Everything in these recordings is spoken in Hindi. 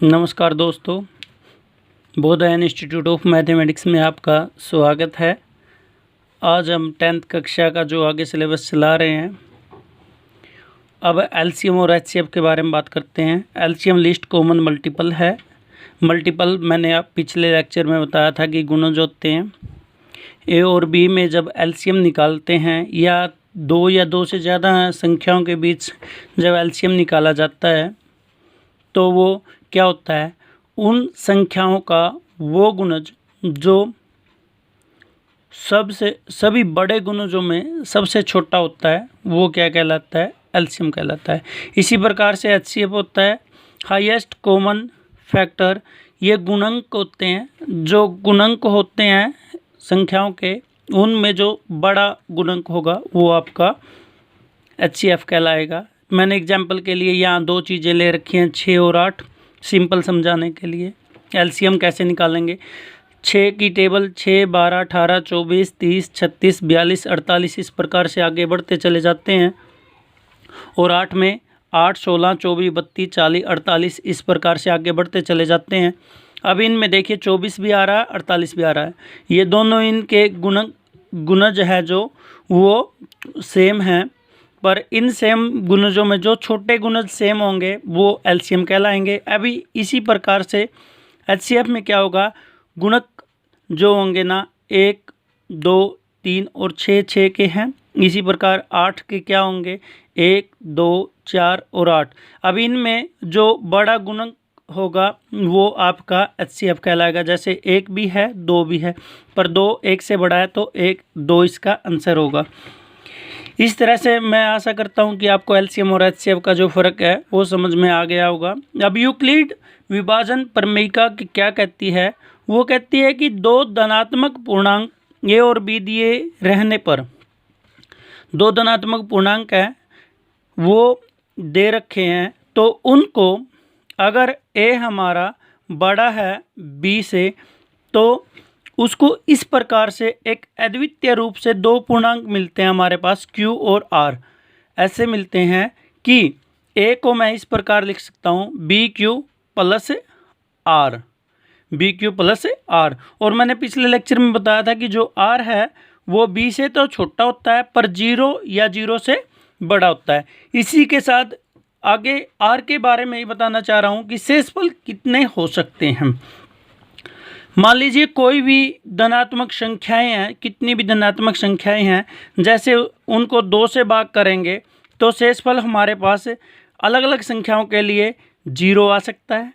नमस्कार दोस्तों, बोधायन इंस्टीट्यूट ऑफ मैथमेटिक्स में आपका स्वागत है। आज हम 10th कक्षा का जो आगे सिलेबस चला रहे हैं। अब एलसीएम और एचसीएफ के बारे में बात करते हैं। एलसीएम लीस्ट कॉमन मल्टीपल है। मल्टीपल मैंने आप पिछले लेक्चर में बताया था कि गुणज होते हैं। ए और बी में जब एलसीएम निकालते हैं या दो से ज़्यादा संख्याओं के बीच जब एलसीएम निकाला जाता है तो वो क्या होता है, उन संख्याओं का वो गुणज जो सभी बड़े गुणजों में सबसे छोटा होता है वो क्या कहलाता है, एलसीएम कहलाता है। इसी प्रकार से एचसीएफ होता है हाईएस्ट कॉमन फैक्टर। ये गुणक होते हैं, जो गुणक होते हैं संख्याओं के, उनमें जो बड़ा गुणक होगा वो आपका एचसीएफ कहलाएगा। मैंने एग्जाम्पल के लिए यहाँ दो चीज़ें ले रखी हैं, 6 और 8, सिंपल समझाने के लिए। एलसीएम कैसे निकालेंगे, 6 की टेबल 6, 12, 18, 24, 30, 36, 42, 48 इस प्रकार से आगे बढ़ते चले जाते हैं। और 8 में 8, 16, 24, 32, 40, 48 इस प्रकार से आगे बढ़ते चले जाते हैं। अब इनमें देखिए 24 भी आ रहा है, 48 भी आ रहा है। ये दोनों इनके गुणज है जो वो सेम हैं, पर इन सेम गुणजों में जो छोटे गुणज सेम होंगे वो एलसीएम कहलाएंगे। अभी इसी प्रकार से एचसीएफ में क्या होगा, गुणक जो होंगे ना 1, 2, 3 और 6 के हैं। इसी प्रकार 8 के क्या होंगे, 1, 2, 4 और 8। अब इनमें जो बड़ा गुणक होगा वो आपका एचसीएफ कहलाएगा। जैसे 1 भी है, 2 भी है, पर 2 1 से बड़ा है तो 1, 2 इसका आंसर होगा। इस तरह से मैं आशा करता हूं कि आपको एलसीएम और एचसीएफ का जो फ़र्क है वो समझ में आ गया होगा। अब यूक्लिड विभाजन प्रमेयिका क्या कहती है, वो कहती है कि दो धनात्मक पूर्णांक ए और बी दिए रहने पर, दो धनात्मक पूर्णांक हैं वो दे रखे हैं, तो उनको अगर ए हमारा बड़ा है बी से तो उसको इस प्रकार से एक अद्वितीय रूप से दो पूर्णांक मिलते हैं हमारे पास, Q और R ऐसे मिलते हैं कि A को मैं इस प्रकार लिख सकता हूँ BQ plus R, BQ plus R। और मैंने पिछले लेक्चर में बताया था कि जो R है वो B से तो छोटा होता है पर 0 या 0 से बड़ा होता है। इसी के साथ आगे R के बारे में ही बताना चाह रहा हूँ कि शेषफल कितने हो सकते हैं। मान लीजिए कोई भी धनात्मक संख्याएं हैं, कितनी भी धनात्मक संख्याएं हैं, जैसे उनको 2 से भाग करेंगे तो शेषफल हमारे पास अलग अलग संख्याओं के लिए 0 आ सकता है,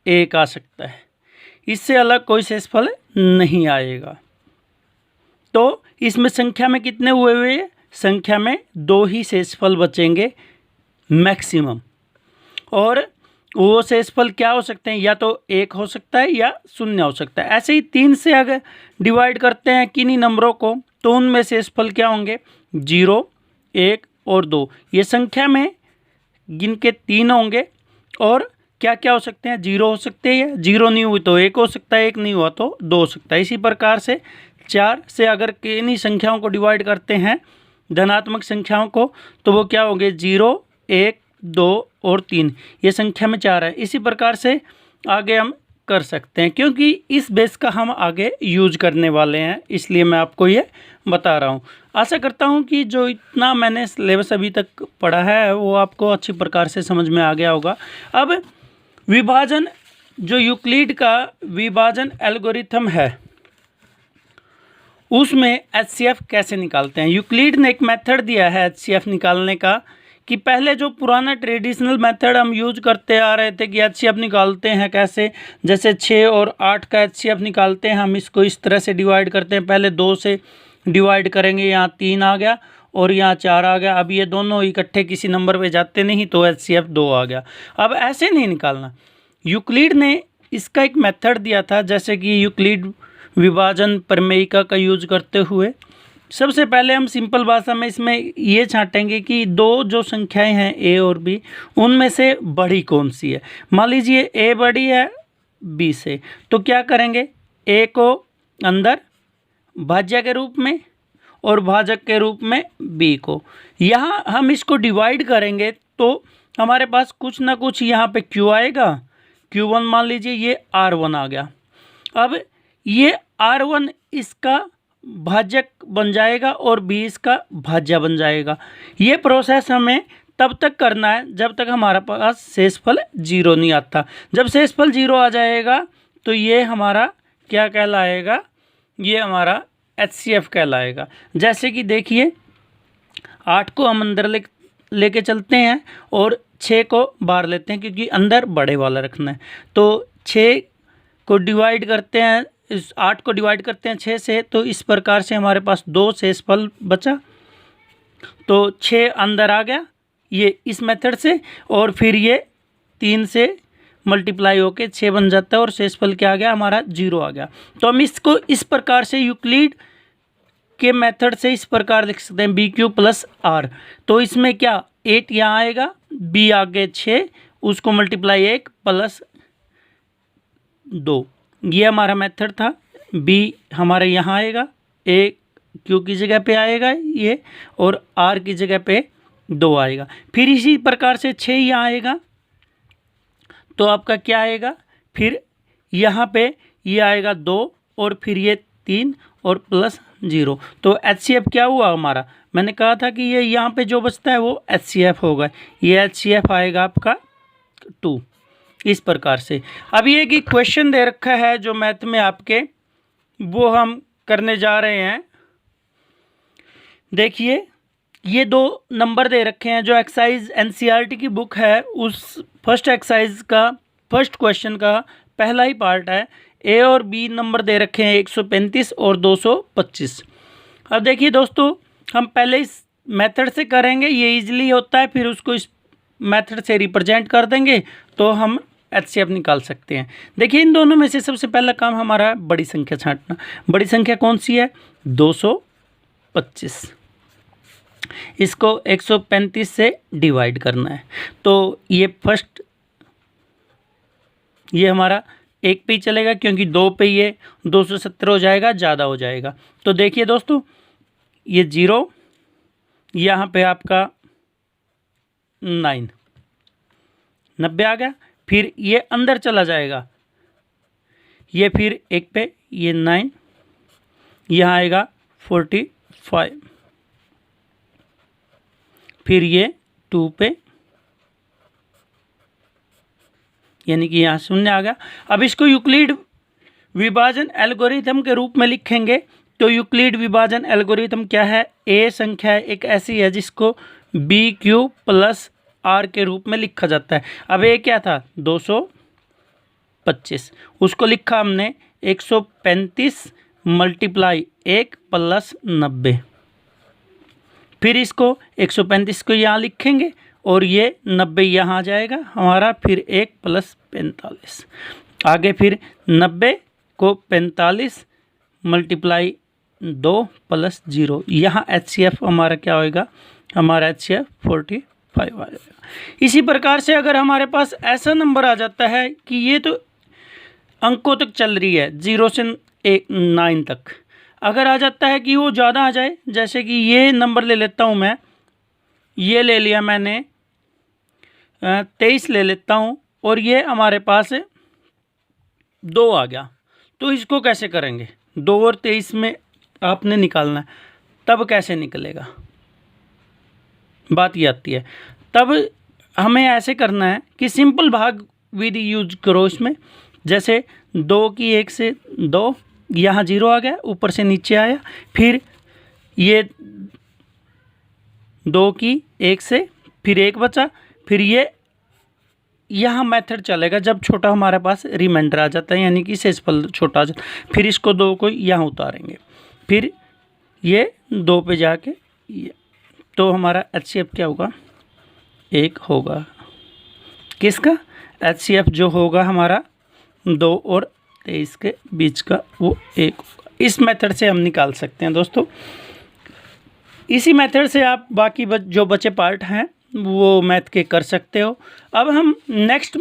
1 आ सकता है, इससे अलग कोई शेषफल नहीं आएगा। तो इसमें संख्या में कितने हुए, संख्या में 2 ही शेषफल बचेंगे मैक्सिमम। और वो शेषफल क्या हो सकते हैं, या तो 1 हो सकता है या 0 हो सकता है। ऐसे ही 3 से अगर डिवाइड करते हैं किन्हीं नंबरों को तो उनमें शेषफल क्या होंगे, 0, 1 और 2। ये संख्या में गिनके 3 होंगे। और क्या क्या हो सकते हैं, 0 हो सकते हैं, 0 नहीं हुई तो 1 हो सकता है, 1 नहीं हुआ तो 2 हो सकता है। इसी प्रकार से 4 से अगर किन्हीं संख्याओं को डिवाइड करते हैं धनात्मक संख्याओं को तो वो क्या होंगे, 0, 1, 2 और 3। ये संख्या में 4 है। इसी प्रकार से आगे हम कर सकते हैं, क्योंकि इस बेस का हम आगे यूज करने वाले हैं, इसलिए मैं आपको ये बता रहा हूँ। आशा करता हूँ कि जो इतना मैंने सिलेबस अभी तक पढ़ा है वो आपको अच्छी प्रकार से समझ में आ गया होगा। अब विभाजन, जो यूक्लिड का विभाजन एल्गोरिथम है उसमें एचसीएफ कैसे निकालते हैं। यूक्लिड ने एक मेथड दिया है एचसीएफ निकालने का, कि पहले जो पुराना ट्रेडिशनल मेथड हम यूज करते आ रहे थे कि एचसीएफ निकालते हैं कैसे, जैसे 6 और 8 का एचसीएफ निकालते हैं हम, इसको इस तरह से डिवाइड करते हैं। पहले 2 से डिवाइड करेंगे, यहाँ 3 आ गया और यहाँ 4 आ गया। अब ये दोनों इकट्ठे किसी नंबर पे जाते नहीं तो एचसीएफ 2 आ गया। अब ऐसे नहीं निकालना, यूक्लिड ने इसका एक मेथड दिया था, जैसे कि यूक्लिड विभाजन प्रमेयिका का यूज करते हुए सबसे पहले हम सिंपल भाषा में इसमें ये छांटेंगे कि दो जो संख्याएं हैं ए और बी, उनमें से बड़ी कौन सी है। मान लीजिए ए बड़ी है बी से, तो क्या करेंगे, ए को अंदर भाज्य के रूप में और भाजक के रूप में बी को। यहाँ हम इसको डिवाइड करेंगे तो हमारे पास कुछ ना कुछ यहाँ पे क्यू आएगा, Q1 मान लीजिए, ये R1 आ गया। अब ये R1 इसका भाजक बन जाएगा और B इसका भाज्य बन जाएगा। ये प्रोसेस हमें तब तक करना है जब तक हमारे पास शेषफल 0 नहीं आता। जब शेषफल 0 आ जाएगा तो ये हमारा क्या कहलाएगा, ये हमारा HCF कहलाएगा। जैसे कि देखिए 8 को हम अंदर लेके चलते हैं और 6 को बाहर लेते हैं, क्योंकि अंदर बड़े वाला रखना है। तो 6 को डिवाइड करते हैं, इस 8 को डिवाइड करते हैं 6 से, तो इस प्रकार से हमारे पास 2 शेषफल बचा। तो 6 अंदर आ गया ये इस मेथड से, और फिर ये 3 से मल्टीप्लाई होके 6 बन जाता है और शेषफल क्या आ गया हमारा 0 आ गया। तो हम इसको इस प्रकार से यूक्लिड के मेथड से इस प्रकार लिख सकते हैं BQ प्लस R। तो इसमें क्या 8 यहाँ आएगा, B आगे 6, उसको मल्टीप्लाई 1 प्लस 2, ये हमारा मेथड था। B हमारे यहाँ आएगा, A Q की जगह पे आएगा ये, और R की जगह पे 2 आएगा। फिर इसी प्रकार से 6 यहाँ आएगा, तो आपका क्या आएगा, फिर यहाँ पे ये आएगा 2 और फिर ये 3 और प्लस 0। तो HCF क्या हुआ हमारा, मैंने कहा था कि ये यहाँ पे जो बचता है वो HCF होगा। ये HCF आएगा आपका 2, इस प्रकार से। अब ये कि क्वेश्चन दे रखा है जो मैथ में आपके, वो हम करने जा रहे हैं। देखिए ये 2 नंबर दे रखे हैं, जो एक्सरसाइज NCERT की बुक है उस फर्स्ट एक्सरसाइज का फर्स्ट क्वेश्चन का पहला ही पार्ट है। A और B नंबर दे रखे हैं 135 और 225। अब देखिए दोस्तों, हम पहले इस मेथड से करेंगे, ये इजीली होता है, फिर उसको इस मेथड से रिप्रेजेंट कर देंगे तो हम HCF निकाल सकते हैं। देखिए इन दोनों में से सबसे पहला काम हमारा है बड़ी संख्या छांटना। बड़ी संख्या कौन सी है, 225। इसको 135 से डिवाइड करना है। तो ये फर्स्ट, ये हमारा 1 पे ही चलेगा, क्योंकि 2 पे ये 270 हो जाएगा, ज़्यादा हो जाएगा। तो देखिए दोस्तों, ये 0, यहाँ पे आपका 9, 90 आ गया। फिर ये अंदर चला जाएगा, ये फिर 1 पे ये 9, यहाँ आएगा 45, फिर ये 2 पे, यानी कि यहाँ 0 आ गया। अब इसको यूक्लिड विभाजन एल्गोरिथम के रूप में लिखेंगे। तो यूक्लिड विभाजन एल्गोरिथम क्या है, A संख्या एक ऐसी है जिसको BQ प्लस R के रूप में लिखा जाता है। अब A क्या था 225, उसको लिखा हमने 135 मल्टीप्लाई 1 प्लस 90। फिर इसको 135 को यहाँ लिखेंगे और ये 90 यहाँ आ जाएगा हमारा, फिर 1 प्लस 45 आगे, फिर 90 को 45 मल्टीप्लाई 2 प्लस 0, यहाँ HCF हमारा क्या होएगा, हमारा HCF 45 आ जाएगा। इसी प्रकार से अगर हमारे पास ऐसा नंबर आ जाता है कि ये तो अंकों तक चल रही है 0 से 9 तक, अगर आ जाता है कि वो ज़्यादा आ जाए, जैसे कि ये नंबर ले लेता हूँ मैं, ये ले लिया मैंने 23 ले लेता हूँ, और ये हमारे पास 2 आ गया। तो इसको कैसे करेंगे, 2 और 23 में आपने निकालना है, तब कैसे निकलेगा, बात ये आती है। तब हमें ऐसे करना है कि सिंपल भाग विधि यूज करो इसमें। जैसे 2 की 1 से 2, यहाँ 0 आ गया, ऊपर से नीचे आया, फिर ये 2 की 1 से फिर 1 बचा, फिर ये यहाँ मेथड चलेगा जब छोटा हमारे पास रिमाइंडर आ जाता है, यानी कि शेषफल छोटा आ जाता है। फिर इसको 2 को यहाँ उतारेंगे, फिर ये 2 पे जाके ये, तो हमारा HCF क्या होगा, 1 होगा। किसका, HCF जो होगा हमारा 2 और 23 के बीच का, वो 1 होगा। इस मेथड से हम निकाल सकते हैं दोस्तों। इसी मेथड से आप बाकी जो बचे पार्ट हैं वो मैथ के कर सकते हो। अब हम नेक्स्ट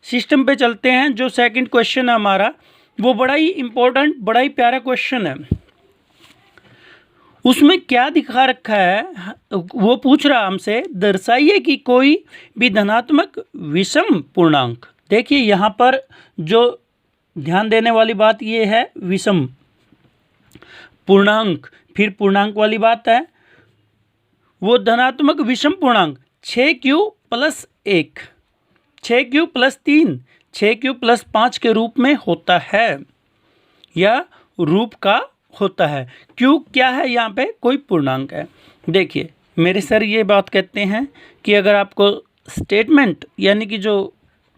सिस्टम पे चलते हैं। जो सेकंड क्वेश्चन है हमारा, वो बड़ा ही इम्पोर्टेंट, बड़ा ही प्यारा क्वेश्चन है। उसमें क्या दिखा रखा है, वो पूछ रहा हमसे, दर्शाइए कि कोई भी धनात्मक विषम पूर्णांक देखिए यहाँ पर जो ध्यान देने वाली बात ये है, विषम पूर्णांक, फिर पूर्णांक वाली बात है, वो धनात्मक विषम पूर्णांक 6q + 1, 6q + 3, 6q + 5 के रूप में होता है, या रूप का होता है। q क्या है, यहाँ पे कोई पूर्णांक है। देखिए मेरे सर ये बात कहते हैं कि अगर आपको स्टेटमेंट यानी कि जो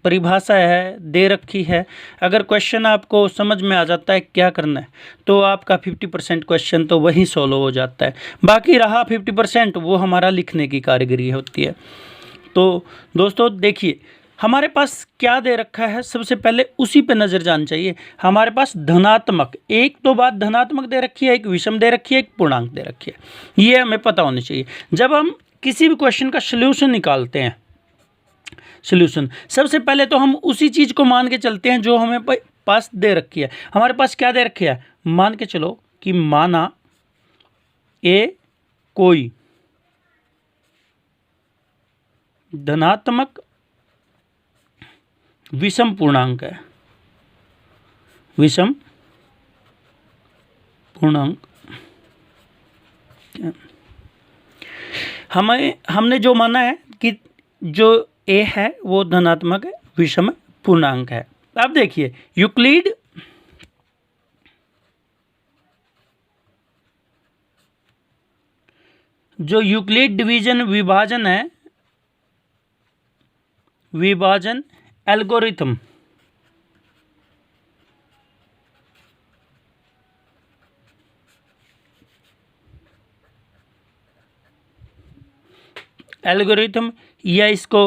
परिभाषा है दे रखी है, अगर क्वेश्चन आपको समझ में आ जाता है क्या करना है, तो आपका 50% क्वेश्चन तो वहीं सॉल्व हो जाता है। बाकी रहा 50%, वो हमारा लिखने की कारीगरी होती है। तो दोस्तों देखिए हमारे पास क्या दे रखा है, सबसे पहले उसी पे नज़र जानी चाहिए। हमारे पास धनात्मक, एक तो बात धनात्मक दे रखी है, एक विषम दे रखी है, एक पूर्णांक दे रखी है, ये हमें पता होनी चाहिए। जब हम किसी भी क्वेश्चन का सल्यूशन निकालते हैं, सॉल्यूशन सबसे पहले तो हम उसी चीज़ को मान के चलते हैं जो हमें पास दे रखी है। हमारे पास क्या दे रखी है, मान के चलो कि माना ए कोई धनात्मक विषम पूर्णांक है, विषम पूर्णांक, हमने जो माना है कि जो ए है वो धनात्मक विषम पूर्णांक है। अब देखिए यूक्लिड जो यूक्लिड डिवीजन विभाजन है, विभाजन एल्गोरिथम, एल्गोरिथम या इसको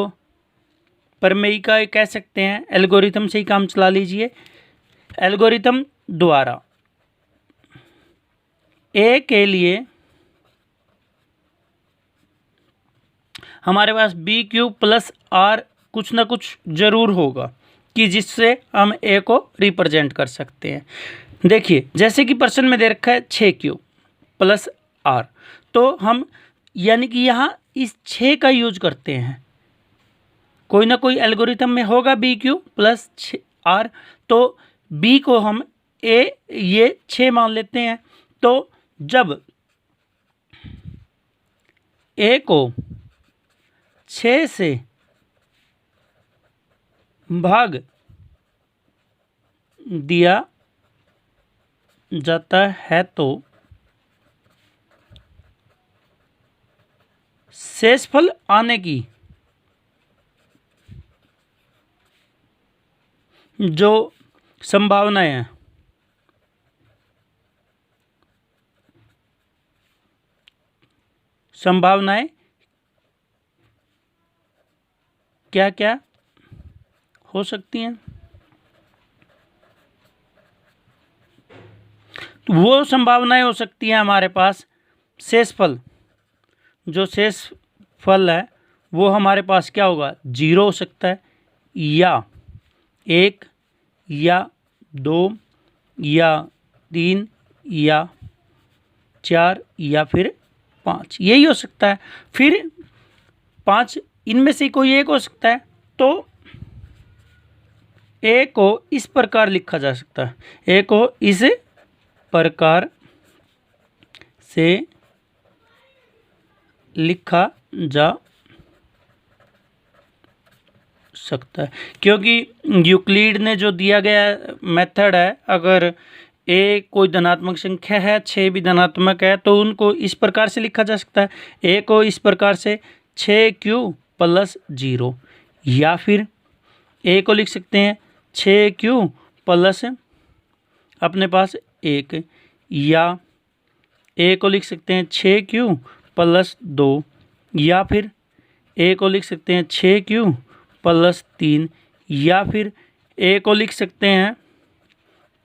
प्रमेयिका कह सकते हैं, एल्गोरिथम से ही काम चला लीजिए। एल्गोरिथम द्वारा ए के लिए हमारे पास BQ + R कुछ ना कुछ ज़रूर होगा कि जिससे हम ए को रिप्रेजेंट कर सकते हैं। देखिए जैसे कि प्रश्न में दे रखा है 6Q + R, तो हम यानी कि यहाँ इस 6 का यूज करते हैं, कोई ना कोई एल्गोरिथम में होगा BQ + R, तो B को हम ये 6 मान लेते हैं। तो जब A को 6 से भाग दिया जाता है तो शेषफल आने की जो संभावनाएं हैं, संभावनाएं क्या क्या हो सकती हैं, वो संभावनाएं हो सकती हैं हमारे पास शेषफल, जो शेषफल है वो हमारे पास क्या होगा, 0 हो सकता है, या 1 या 2 या 3 या 4 या फिर 5, यही हो सकता है। फिर 5 इनमें से कोई एक हो सकता है। तो ए को इस प्रकार लिखा जा सकता है, ए को इस प्रकार से लिखा जा सकता है, क्योंकि यूक्लिड ने जो दिया गया मेथड है, अगर ए कोई धनात्मक संख्या है, 6 भी धनात्मक है, तो उनको इस प्रकार से लिखा जा सकता है। ए को इस प्रकार से 6Q + 0, या फिर ए को लिख सकते हैं 6Q + अपने पास 1, या ए को लिख सकते हैं 6Q + 2, या फिर ए को लिख सकते हैं 6Q + 3, या फिर ए को लिख सकते हैं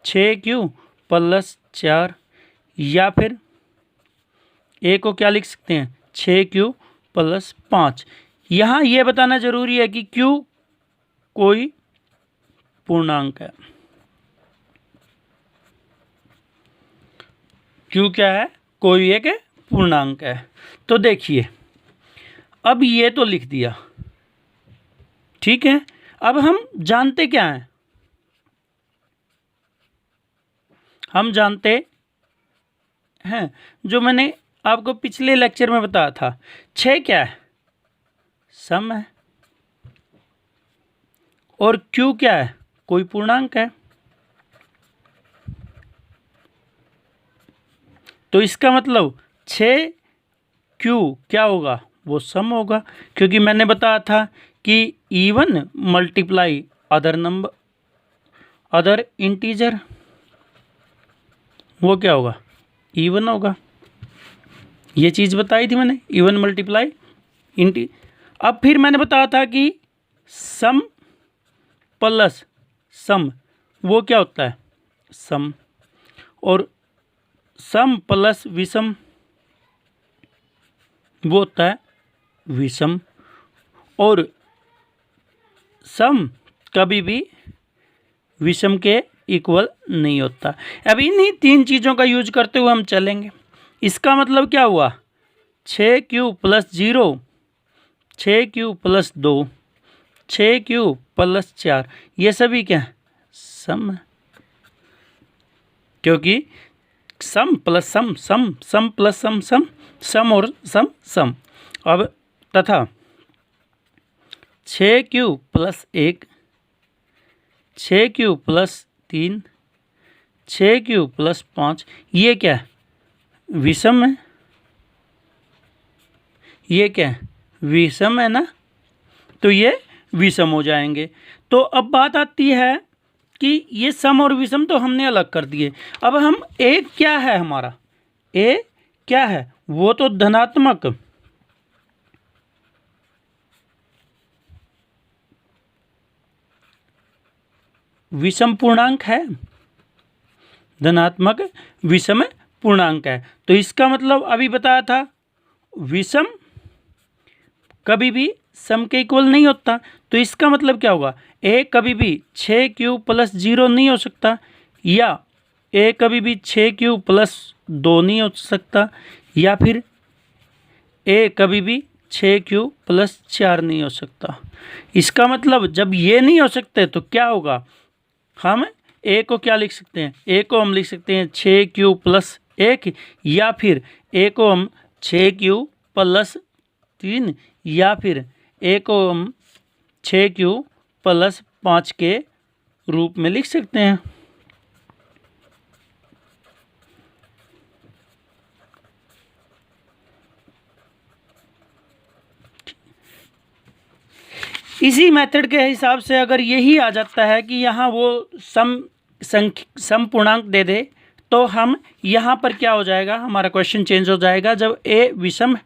6Q + 4, या फिर ए को क्या लिख सकते हैं 6Q + 5। यहाँ ये बताना जरूरी है कि Q कोई पूर्णांक है, Q क्या है, कोई एक पूर्णांक है। तो देखिए अब ये तो लिख दिया, ठीक है। अब हम जानते क्या हैं, हम जानते हैं जो मैंने आपको पिछले लेक्चर में बताया था, 6 क्या है, सम है, और q क्या है, कोई पूर्णांक है। तो इसका मतलब 6q क्या होगा, वो सम होगा, क्योंकि मैंने बताया था कि even multiply other number, other integer, वो क्या होगा, इवन होगा। ये चीज़ बताई थी मैंने, इवन मल्टीप्लाई इंटी। अब फिर मैंने बताया था कि सम प्लस सम वो क्या होता है, सम, और सम प्लस विषम वो होता है विषम, और सम कभी भी विषम के इक्वल नहीं होता। अब इन्हीं 3 चीज़ों का यूज करते हुए हम चलेंगे। इसका मतलब क्या हुआ, 6q + 0, 6q + 2, 6q + 4, ये सभी क्या है, सम है, क्योंकि सम प्लस सम सम, सम प्लस सम सम, सम और सम सम। अब तथा 6q + 1, 6q + 3, 6q + 5, ये क्या है, विषम है, ये क्या है, विषम है ना, तो ये विषम हो जाएंगे। तो अब बात आती है कि ये सम और विषम तो हमने अलग कर दिए। अब हम ए क्या है, हमारा ए क्या है, वो तो धनात्मक विषम पूर्णांक है, धनात्मक विषम पूर्णांक है। तो इसका मतलब अभी बताया था, विषम कभी भी सम के इक्वल नहीं होता। तो इसका मतलब क्या होगा, ए कभी भी 6q + 0 नहीं हो सकता, या ए कभी भी 6q + 2 नहीं हो सकता, या फिर ए कभी भी 6q + 4 नहीं हो सकता। इसका मतलब जब ये नहीं हो सकते तो क्या होगा, हम ए को क्या लिख सकते हैं, ए को हम लिख सकते हैं 6q + 1, या फिर ए को हम 6q + 3, या फिर ए को हम 6q + 5 के रूप में लिख सकते हैं। इसी मेथड के हिसाब से अगर यही आ जाता है कि यहाँ वो सम पूर्णांक दे दे, तो हम यहाँ पर क्या हो जाएगा, हमारा क्वेश्चन चेंज हो जाएगा। जब ए विषम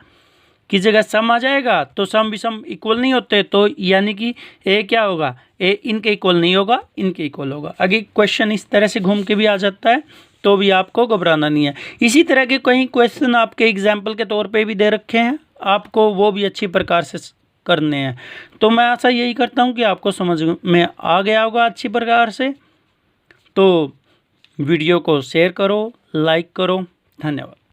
की जगह सम आ जाएगा तो सम विषम इक्वल नहीं होते, तो यानी कि ए क्या होगा, ए इनके इक्वल नहीं होगा, इनके इक्वल होगा। अगर क्वेश्चन इस तरह से घूम के भी आ जाता है तो भी आपको घबराना नहीं है। इसी तरह के कई क्वेश्चन आपके एग्जाम्पल के तौर पे भी दे रखे हैं, आपको वो भी अच्छी प्रकार से करने हैं। तो मैं ऐसा यही करता हूँ कि आपको समझ में आ गया होगा अच्छी प्रकार से। तो वीडियो को शेयर करो, लाइक करो, धन्यवाद।